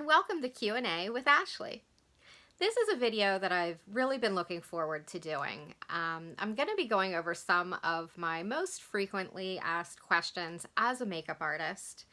and welcome to Q&A with Ashley. This is a video that I've really been looking forward to doing. I'm going to be going over some of my most frequently asked questions as a makeup artist,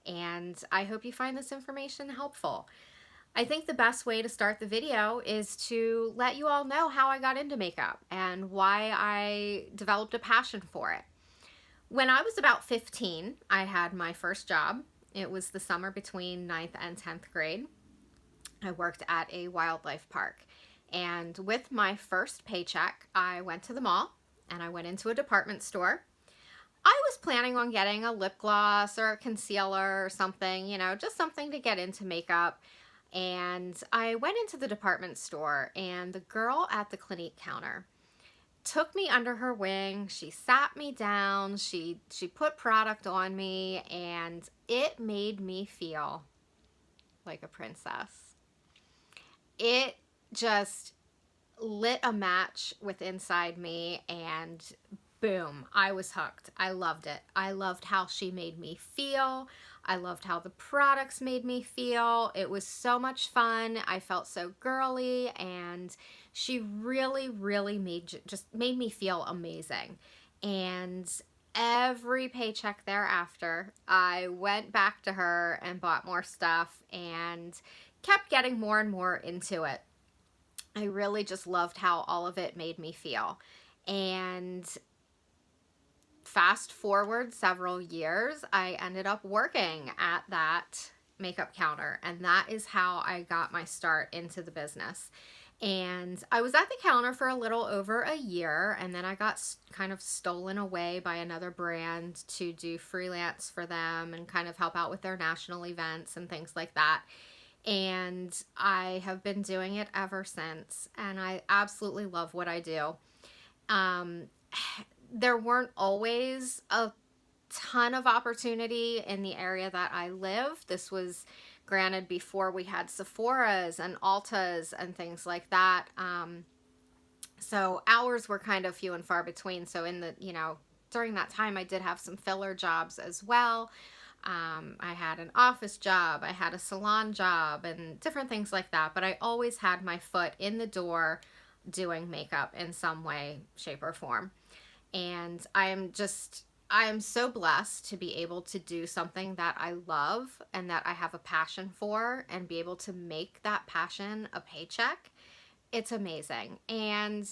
and I hope you find this information helpful. I think the best way to start the video is to let you all know how I got into makeup and why I developed a passion for it. When I was about 15, I had my first job. It was the summer between 9th and 10th grade. I worked at a wildlife park. And with my first paycheck, I went to the mall and I went into a department store. I was planning on getting a lip gloss or a concealer or something, just something to get into makeup. And I went into the department store, and the girl at the Clinique counter took me under her wing. She sat me down, she put product on me, and it made me feel like a princess. It just lit a match with inside me, and boom, I was hooked. I loved it. I loved how she made me feel. I loved how the products made me feel. It was so much fun. I felt so girly, and she really made me feel amazing. And every paycheck thereafter, I went back to her and bought more stuff and kept getting more and more into it. I really just loved how all of it made me feel. And fast forward several years, I ended up working at that makeup counter, and that is how I got my start into the business. And I was at the counter for a little over a year, and then I got kind of stolen away by another brand to do freelance for them and kind of help out with their national events and things like that. And I have been doing it ever since, and I absolutely love what I do. There weren't always a ton of opportunity in the area that I live. This was granted before we had Sephora's and Ulta's and things like that. So hours were kind of few and far between. So during that time, I did have some filler jobs as well. I had an office job, I had a salon job, and different things like that. But I always had my foot in the door doing makeup in some way, shape, or form. And I'm so blessed to be able to do something that I love and that I have a passion for, and be able to make that passion a paycheck. It's amazing. And,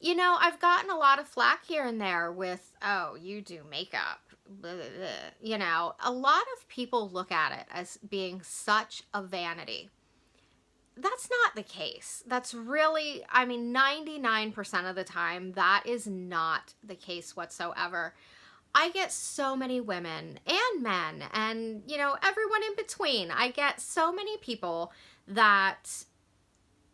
I've gotten a lot of flack here and there with, oh, you do makeup. Blah, blah, blah. A lot of people look at it as being such a vanity. That's not the case. That's really, 99% of the time, that is not the case whatsoever. I get so many women and men and, everyone in between. I get so many people that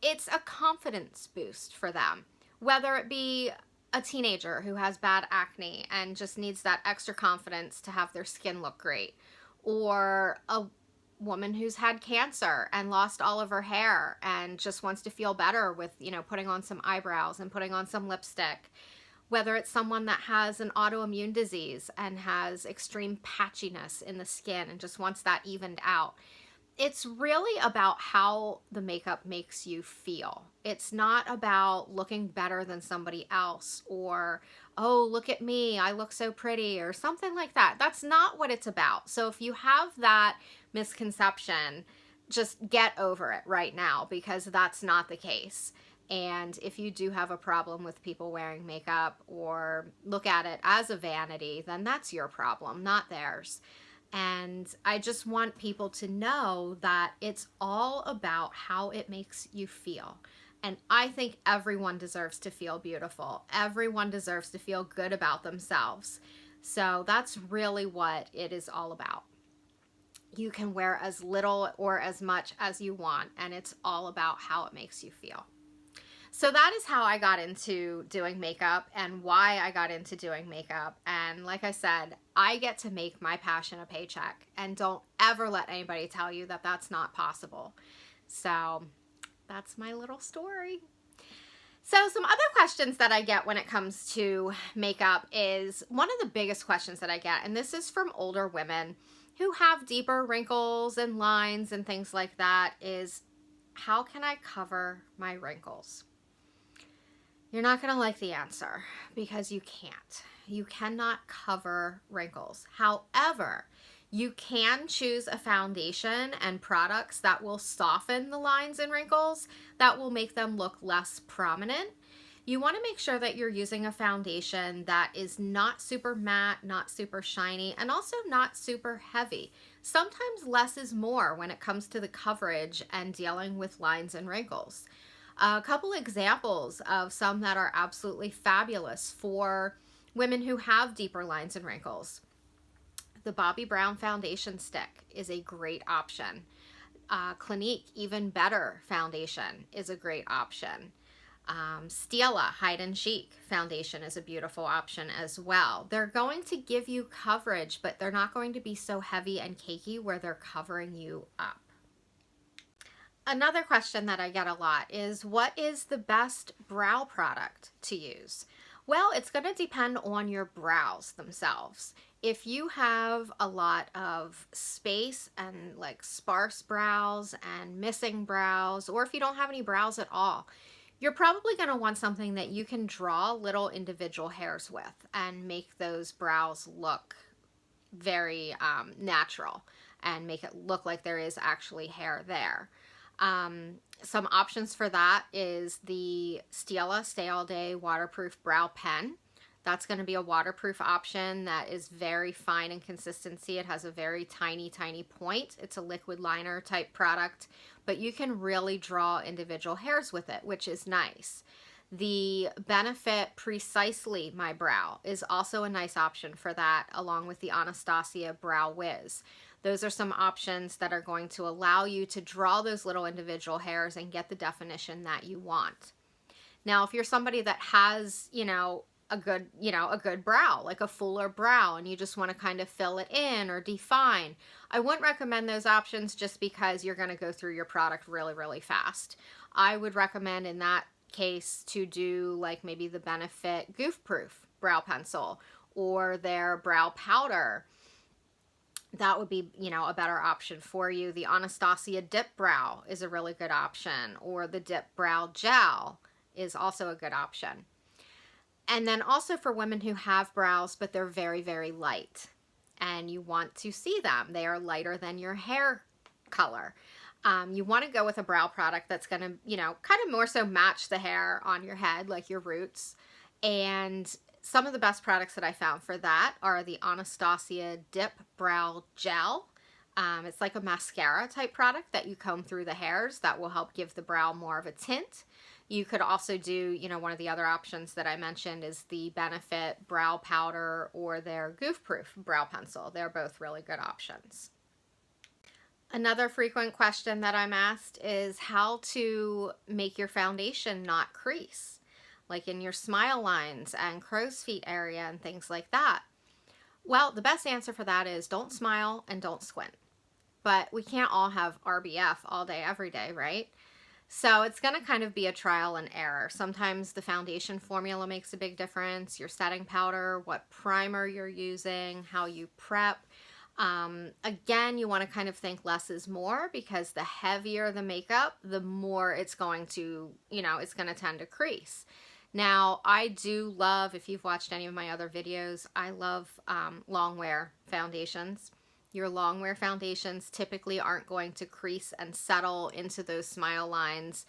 it's a confidence boost for them. Whether it be a teenager who has bad acne and just needs that extra confidence to have their skin look great, or a woman who's had cancer and lost all of her hair and just wants to feel better with, putting on some eyebrows and putting on some lipstick. Whether it's someone that has an autoimmune disease and has extreme patchiness in the skin and just wants that evened out. It's really about how the makeup makes you feel. It's not about looking better than somebody else, or, oh, look at me, I look so pretty, or something like that. That's not what it's about. So if you have that misconception, just get over it right now, because that's not the case. And if you do have a problem with people wearing makeup or look at it as a vanity, then that's your problem, not theirs. And I just want people to know that it's all about how it makes you feel. And I think everyone deserves to feel beautiful. Everyone deserves to feel good about themselves. So that's really what it is all about. You can wear as little or as much as you want, and it's all about how it makes you feel. So that is how I got into doing makeup and why I got into doing makeup. And like I said, I get to make my passion a paycheck, and don't ever let anybody tell you that that's not possible. So that's my little story. So some other questions that I get when it comes to makeup is, one of the biggest questions that I get, and this is from older women, who have deeper wrinkles and lines and things like that is, how can I cover my wrinkles? You're not going to like the answer because you can't. You cannot cover wrinkles. However, you can choose a foundation and products that will soften the lines and wrinkles, that will make them look less prominent. You want to make sure that you're using a foundation that is not super matte, not super shiny, and also not super heavy. Sometimes less is more when it comes to the coverage and dealing with lines and wrinkles. A couple examples of some that are absolutely fabulous for women who have deeper lines and wrinkles. The Bobbi Brown foundation stick is a great option. Clinique Even Better foundation is a great option. Stila Hide and Chic foundation is a beautiful option as well. They're going to give you coverage, but they're not going to be so heavy and cakey where they're covering you up. Another question that I get a lot is, what is the best brow product to use? Well, it's going to depend on your brows themselves. If you have a lot of space and like sparse brows and missing brows, or if you don't have any brows at all, you're probably going to want something that you can draw little individual hairs with and make those brows look very natural and make it look like there is actually hair there. Some options for that is the Stila Stay All Day Waterproof Brow Pen. That's going to be a waterproof option that is very fine in consistency. It has a very tiny, tiny point. It's a liquid liner type product, but you can really draw individual hairs with it, which is nice. The Benefit Precisely My Brow is also a nice option for that, along with the Anastasia Brow Wiz. Those are some options that are going to allow you to draw those little individual hairs and get the definition that you want. Now, if you're somebody that has, a good brow, like a fuller brow, and you just want to kind of fill it in or define, I wouldn't recommend those options just because you're going to go through your product really, really fast. I would recommend in that case to do like maybe the Benefit Goof Proof Brow Pencil or their brow powder. That would be, a better option for you. The Anastasia Dip Brow is a really good option, or the Dip Brow Gel is also a good option. And then also for women who have brows, but they're very, very light, and you want to see them. They are lighter than your hair color. You want to go with a brow product that's going to, kind of more so match the hair on your head, like your roots. And some of the best products that I found for that are the Anastasia Dip Brow Gel. It's like a mascara type product that you comb through the hairs that will help give the brow more of a tint. You could also do, one of the other options that I mentioned is the Benefit Brow Powder or their Goof Proof Brow Pencil. They're both really good options. Another frequent question that I'm asked is how to make your foundation not crease, like in your smile lines and crow's feet area and things like that. Well, the best answer for that is don't smile and don't squint. But we can't all have RBF all day, every day, right? So it's going to kind of be a trial and error. Sometimes the foundation formula makes a big difference, your setting powder, what primer you're using, how you prep. Again, you want to kind of think less is more, because the heavier the makeup, the more it's going to, it's going to tend to crease. Now, I do love, if you've watched any of my other videos, I love long wear foundations. Your long wear foundations typically aren't going to crease and settle into those smile lines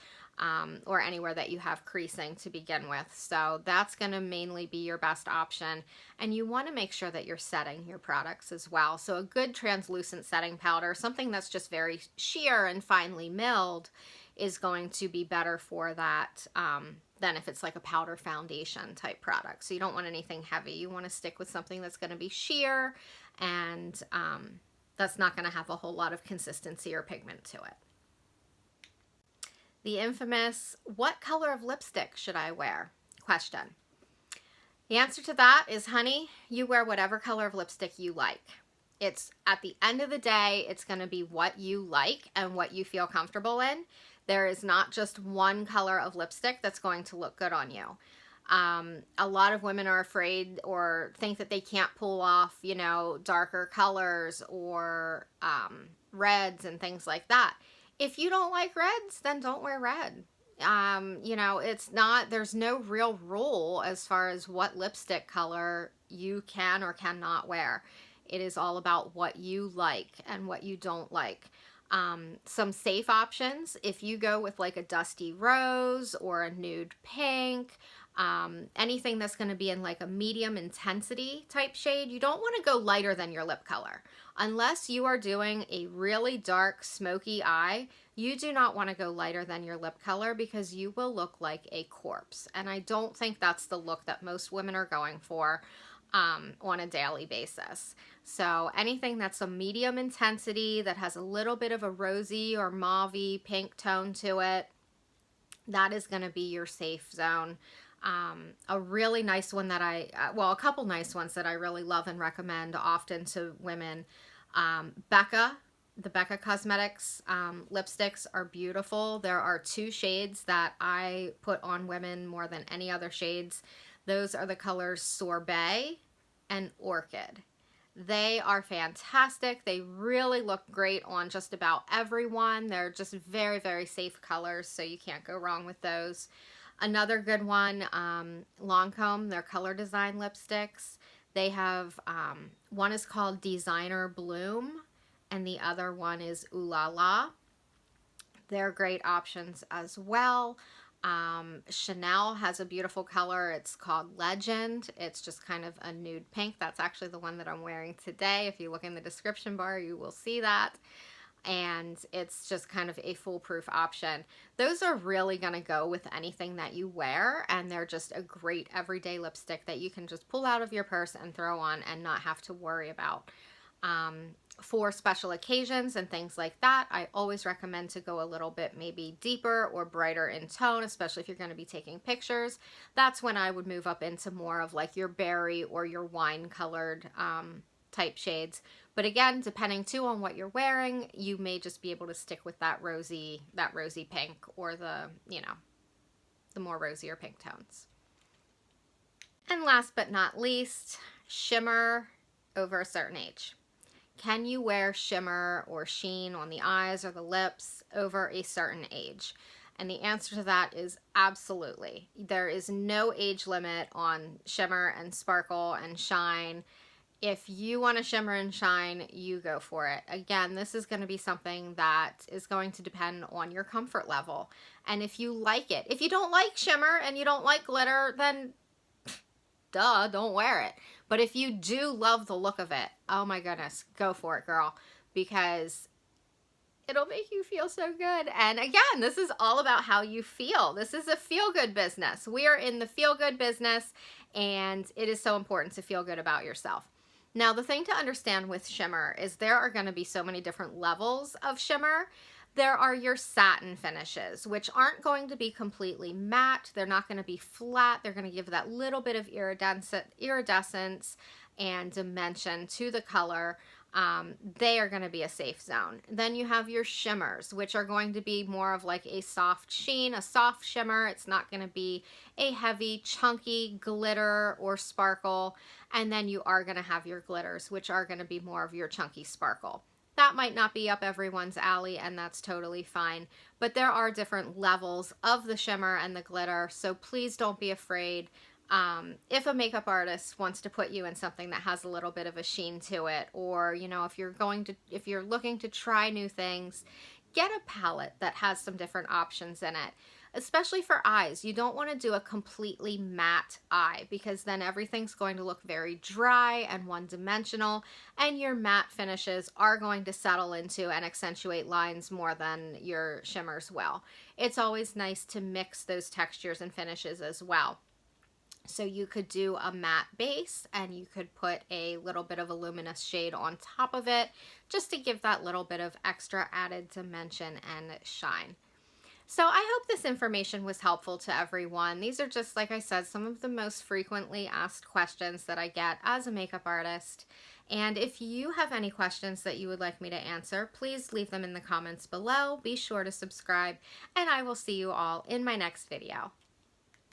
or anywhere that you have creasing to begin with. So that's going to mainly be your best option. And you want to make sure that you're setting your products as well. So a good translucent setting powder, something that's just very sheer and finely milled, is going to be better for that than if it's like a powder foundation type product. So you don't want anything heavy. You want to stick with something that's going to be sheer and that's not going to have a whole lot of consistency or pigment to it. The infamous, what color of lipstick should I wear? Question. The answer to that is, honey, you wear whatever color of lipstick you like. It's, at the end of the day, it's going to be what you like and what you feel comfortable in. There is not just one color of lipstick that's going to look good on you. A lot of women are afraid or think that they can't pull off, you know, darker colors or reds and things like that. If you don't like reds, then don't wear red. You know, it's not, there's no real rule as far as what lipstick color you can or cannot wear. It is all about what you like and what you don't like. Some safe options, if you go with like a dusty rose or a nude pink, anything that's going to be in like a medium intensity type shade, you don't want to go lighter than your lip color. Unless you are doing a really dark smoky eye, you do not want to go lighter than your lip color because you will look like a corpse. And I don't think that's the look that most women are going for on a daily basis. So anything that's a medium intensity that has a little bit of a rosy or mauve-y pink tone to it, that is going to be your safe zone. A really nice one that well, a couple nice ones that I really love and recommend often to women. The Becca Cosmetics lipsticks are beautiful. There are 2 shades that I put on women more than any other shades. Those are the colors Sorbet and Orchid. They are fantastic. They really look great on just about everyone. They're just very, very safe colors, so you can't go wrong with those. Another good one, Lancome, their color design lipsticks. They have, one is called Designer Bloom, and the other one is Ooh La La. They're great options as well. Chanel has a beautiful color. It's called Legend. It's just kind of a nude pink. That's actually the one that I'm wearing today. If you look in the description bar, you will see that. And it's just kind of a foolproof option. Those are really going to go with anything that you wear, and they're just a great everyday lipstick that you can just pull out of your purse and throw on and not have to worry about. For special occasions and things like that, I always recommend to go a little bit maybe deeper or brighter in tone, especially if you're going to be taking pictures. That's when I would move up into more of like your berry or your wine colored type shades. But again, depending too on what you're wearing, you may just be able to stick with that rosy pink or the, you know, the more rosier pink tones. And last but not least, shimmer over a certain age. Can you wear shimmer or sheen on the eyes or the lips over a certain age? And the answer to that is absolutely. There is no age limit on shimmer and sparkle and shine. If you want to shimmer and shine, you go for it. Again, this is going to be something that is going to depend on your comfort level. And if you like it. If you don't like shimmer and you don't like glitter, then duh, don't wear it. But if you do love the look of it, oh my goodness, go for it, girl, because it'll make you feel so good. And again, this is all about how you feel. This is a feel-good business. We are in the feel-good business, and it is so important to feel good about yourself. Now, the thing to understand with shimmer is there are going to be so many different levels of shimmer. There are your satin finishes, which aren't going to be completely matte. They're not going to be flat. They're going to give that little bit of iridescence and dimension to the color. They are going to be a safe zone. Then you have your shimmers, which are going to be more of like a soft sheen, a soft shimmer. It's not going to be a heavy, chunky glitter or sparkle. And then you are going to have your glitters, which are going to be more of your chunky sparkle. That might not be up everyone's alley, and that's totally fine. But there are different levels of the shimmer and the glitter, so please don't be afraid. If a makeup artist wants to put you in something that has a little bit of a sheen to it, or, you know, if you're looking to try new things, get a palette that has some different options in it. Especially for eyes, you don't want to do a completely matte eye because then everything's going to look very dry and one-dimensional, and your matte finishes are going to settle into and accentuate lines more than your shimmers will. It's always nice to mix those textures and finishes as well. So you could do a matte base and you could put a little bit of a luminous shade on top of it just to give that little bit of extra added dimension and shine. So I hope this information was helpful to everyone. These are just, like I said, some of the most frequently asked questions that I get as a makeup artist. And if you have any questions that you would like me to answer, please leave them in the comments below. Be sure to subscribe, and I will see you all in my next video.